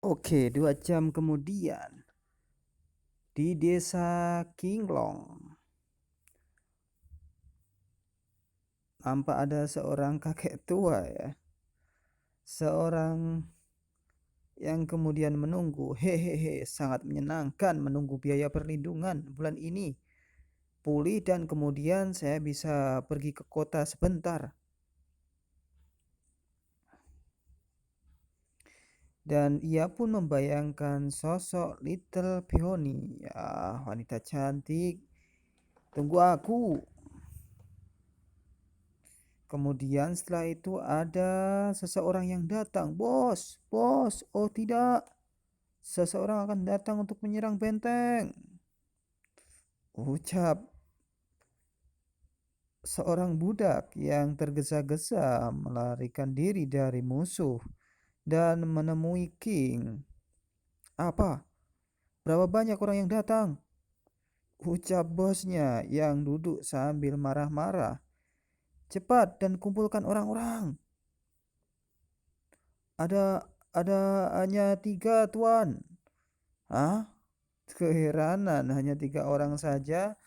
Oke, 2 jam kemudian di desa Kinglong nampak ada seorang kakek tua ya. Seorang yang kemudian menunggu. Hehehe, sangat menyenangkan menunggu biaya perlindungan bulan ini pulih dan kemudian saya bisa pergi ke kota sebentar. Dan ia pun membayangkan sosok Little Peony. Ya, wanita cantik. Tunggu aku. Kemudian setelah itu ada seseorang yang datang. Bos, bos, oh tidak. Seseorang akan datang untuk menyerang benteng. Ucap seorang budak yang tergesa-gesa melarikan diri dari musuh dan menemui King. Apa? Berapa banyak orang yang datang? Ucap bosnya yang duduk sambil marah-marah. Cepat dan kumpulkan orang-orang. Ada hanya 3 tuan. Hah? Keheranan hanya 3 orang saja.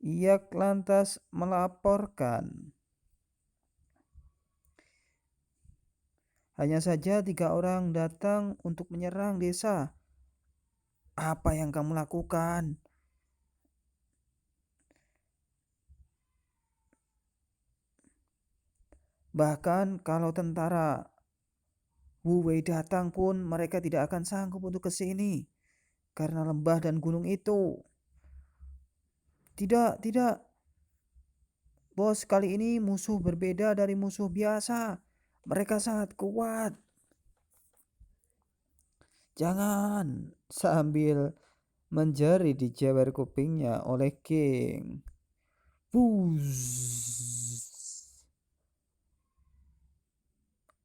Ia lantas melaporkan. Hanya saja 3 orang datang untuk menyerang desa. Apa yang kamu lakukan? Bahkan kalau tentara Wu Wei datang pun mereka tidak akan sanggup untuk ke sini karena lembah dan gunung itu. Tidak, tidak. Bos, kali ini musuh berbeda dari musuh biasa. Mereka sangat kuat. Jangan, sambil menjerit dijewer kupingnya oleh King. Buzz.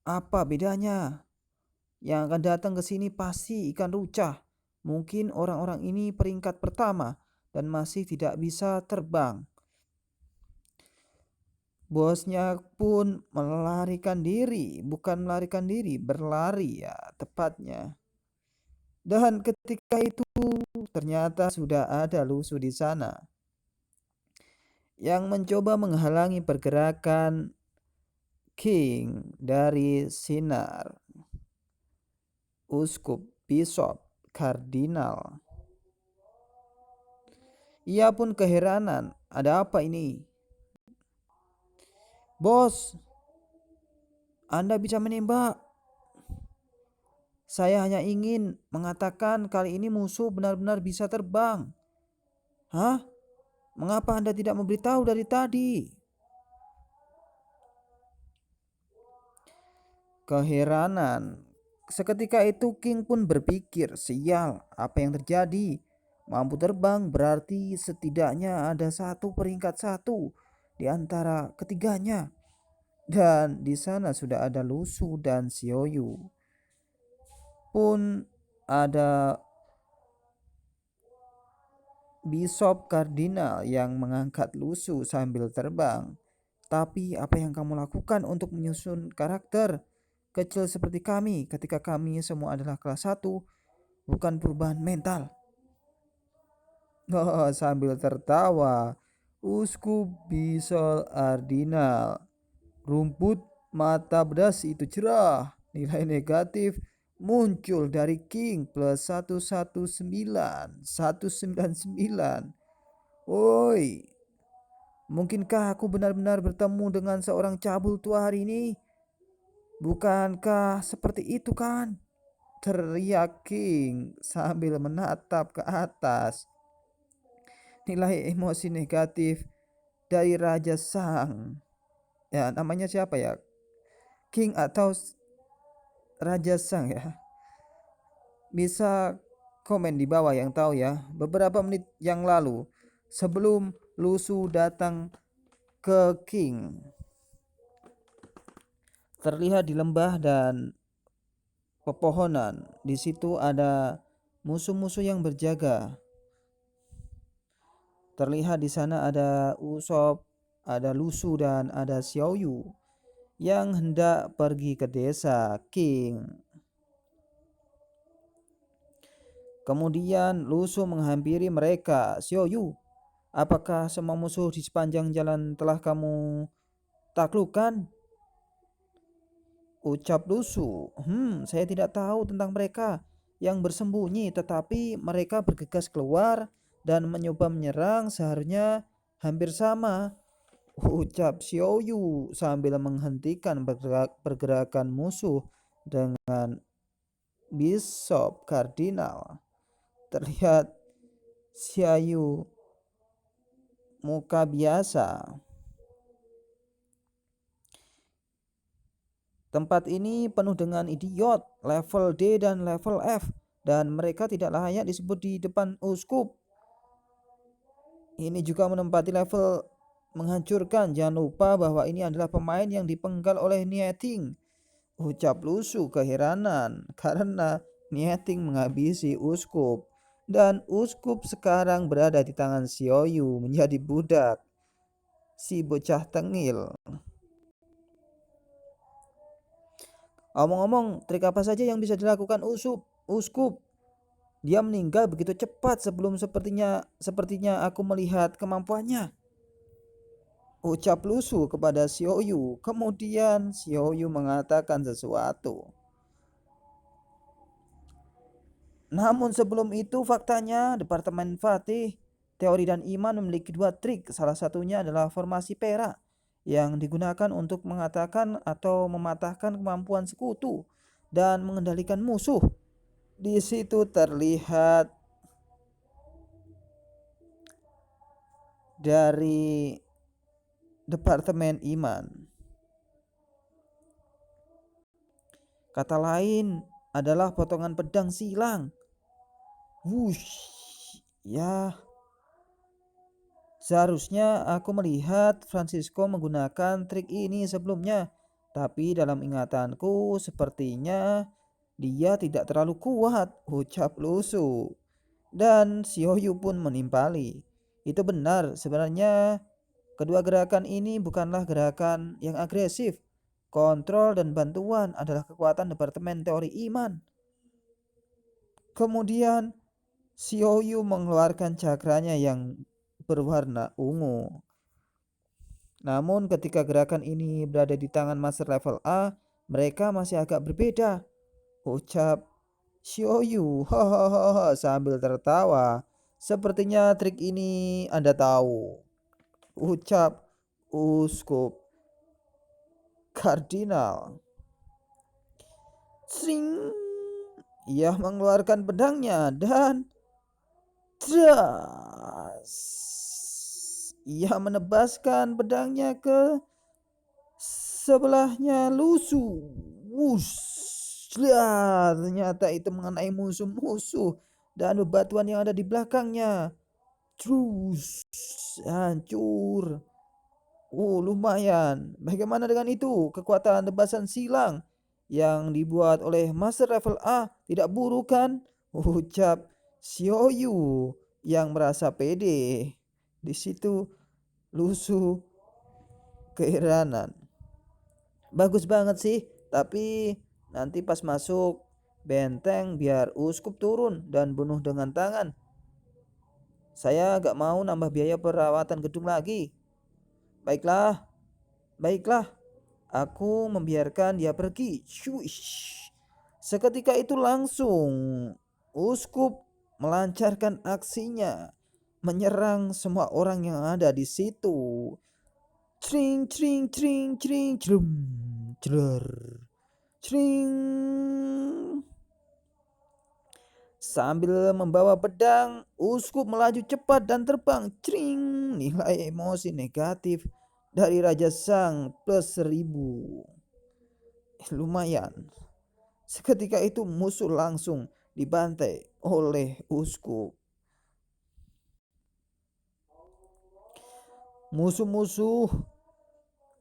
Apa bedanya? Yang akan datang ke sini pasti ikan rucah. Mungkin orang-orang ini peringkat pertama dan masih tidak bisa terbang. Bosnya pun melarikan diri, bukan melarikan diri, berlari ya tepatnya. Dan ketika itu ternyata sudah ada Lusu di sana yang mencoba menghalangi pergerakan King dari sinar. Uskup, Bishop, Kardinal. Ia pun keheranan, ada apa ini? Bos, Anda bisa menembak. Saya hanya ingin mengatakan kali ini musuh benar-benar bisa terbang. Hah? Mengapa Anda tidak memberitahu dari tadi? Keheranan. Seketika itu King pun berpikir, sial, apa yang terjadi? Mampu terbang berarti setidaknya ada peringkat 1 di antara ketiganya. Dan di sana sudah ada Lusu dan Xiaoyu. Pun ada Bishop Kardinal yang mengangkat Lusu sambil terbang. Tapi apa yang kamu lakukan untuk menyusun karakter kecil seperti kami ketika kami semua adalah kelas 1, bukan perubahan mental? Oh, sambil tertawa, Uskup Bisol Ardinal. Rumput mata bedas itu cerah. Nilai negatif muncul dari King plus 119, 199. Woi, mungkinkah aku benar-benar bertemu dengan seorang cabul tua hari ini? Bukankah seperti itu kan? Teriak King sambil menatap ke atas. Nilai emosi negatif dari Raja Sang. Ya, namanya siapa ya? King atau Raja Sang ya? Bisa komen di bawah yang tahu ya. Beberapa menit yang lalu sebelum Lusu datang ke King, terlihat di lembah dan pepohonan. Di situ ada musuh-musuh yang berjaga. Terlihat di sana ada Usop, ada Lusu dan ada Xiaoyu yang hendak pergi ke desa King. Kemudian Lusu menghampiri mereka. Xiaoyu, apakah semua musuh di sepanjang jalan telah kamu taklukkan? Ucap Lusu. Saya tidak tahu tentang mereka yang bersembunyi, tetapi mereka bergegas keluar dan mencoba menyerang. Seharusnya hampir sama. Ucap Xiaoyu sambil menghentikan pergerakan musuh dengan Bishop Kardinal. Terlihat Xiaoyu muka biasa. Tempat ini penuh dengan idiot level D dan level F, dan mereka tidak layak disebut di depan uskup. Ini juga menempati level menghancurkan. Jangan lupa bahwa ini adalah pemain yang dipenggal oleh Nieting. Ucap Lusu keheranan karena Nieting menghabisi uskup. Dan uskup sekarang berada di tangan Xiaoyu menjadi budak si bocah tengil. Omong-omong, trik apa saja yang bisa dilakukan uskup? Dia meninggal begitu cepat sebelum sepertinya aku melihat kemampuannya. Ucap Lusu kepada Xiaoyu. Kemudian Xiaoyu mengatakan sesuatu. Namun sebelum itu faktanya Departemen Fatih, Teori dan Iman memiliki dua trik. Salah satunya adalah formasi perak yang digunakan untuk mengatakan atau mematahkan kemampuan sekutu dan mengendalikan musuh. Di situ terlihat dari Departemen Iman. Kata lain adalah potongan pedang silang. Wush. Ya, seharusnya aku melihat Francisco menggunakan trik ini sebelumnya, tapi dalam ingatanku sepertinya dia tidak terlalu kuat, ucap Lusu. Dan Xiaoyu pun menimpali. Itu benar, sebenarnya kedua gerakan ini bukanlah gerakan yang agresif. Kontrol dan bantuan adalah kekuatan Departemen Teori Iman. Kemudian Xiaoyu mengeluarkan cakranya yang berwarna ungu. Namun ketika gerakan ini berada di tangan master level A, mereka masih agak berbeda. Ucap Xiaoyu hahaha sambil tertawa. Sepertinya trik ini Anda tahu. Ucap uskup Kardinal. Sing. Ia mengeluarkan pedangnya dan das. Ia menebaskan pedangnya ke sebelahnya Lusu. Wush. Ternyata itu mengenai musuh-musuh dan bebatuan yang ada di belakangnya. Terus hancur. Lumayan. Bagaimana dengan itu? Kekuatan tebasan silang yang dibuat oleh Master Level A tidak buruk kan? Ucap Xiaoyu yang merasa pede. Di situ Lusu keheranan. Bagus banget sih, tapi nanti pas masuk benteng biar uskup turun dan bunuh dengan tangan. Saya gak mau nambah biaya perawatan gedung lagi. Baiklah, baiklah. Aku membiarkan dia pergi. Shush. Seketika itu langsung uskup melancarkan aksinya, menyerang semua orang yang ada di situ. Cring cring cring cring crum crer cring. Sambil membawa pedang, uskup melaju cepat dan terbang. Cring. Nilai emosi negatif dari Raja Sang plus 1000. Lumayan. Seketika itu musuh langsung dibantai oleh uskup. Musuh-musuh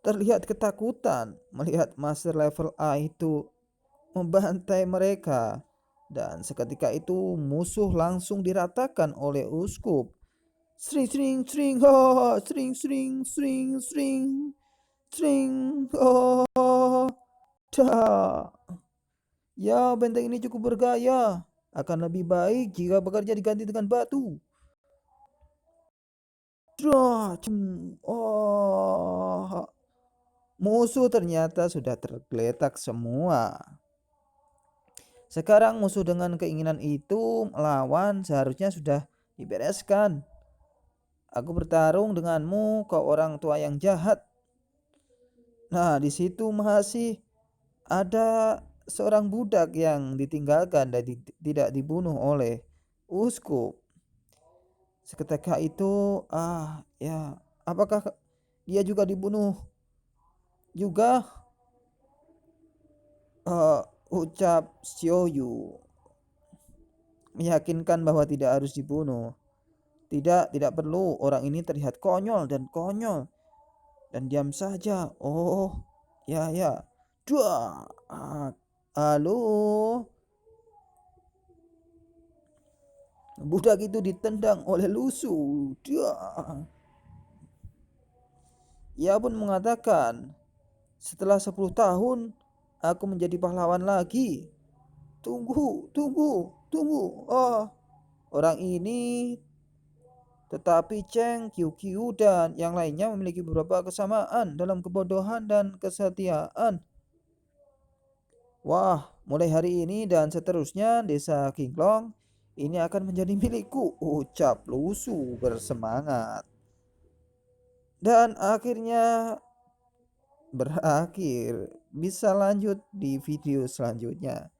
terlihat ketakutan melihat master level A itu membantai mereka. Dan seketika itu musuh langsung diratakan oleh uskup. Sring sring sring ha, sring sring sring sring sring ha. Ya, benteng ini cukup bergaya. Akan lebih baik jika bekerja diganti dengan batu. Dah, oh, musuh ternyata sudah tergeletak semua. Sekarang musuh dengan keinginan itu melawan seharusnya sudah dibereskan. Aku bertarung denganmu, kau orang tua yang jahat. Nah, di situ masih ada seorang budak yang ditinggalkan dan tidak dibunuh oleh uskup. Seketika itu, ya, apakah dia juga dibunuh juga? Ucap Xiaoyu meyakinkan bahwa tidak harus dibunuh. Tidak perlu. Orang ini terlihat konyol dan diam saja. Oh, ya ya. Dua. Halo. Budak itu ditendang oleh Lusu. Dua. Ia pun mengatakan, setelah 10 tahun aku menjadi pahlawan lagi. Tunggu. Orang ini tetapi Cheng, Qiu dan yang lainnya memiliki beberapa kesamaan dalam kebodohan dan kesetiaan. Wah, mulai hari ini dan seterusnya desa Kinglong ini akan menjadi milikku, ucap Lusu bersemangat. Dan akhirnya berakhir. Bisa lanjut di video selanjutnya.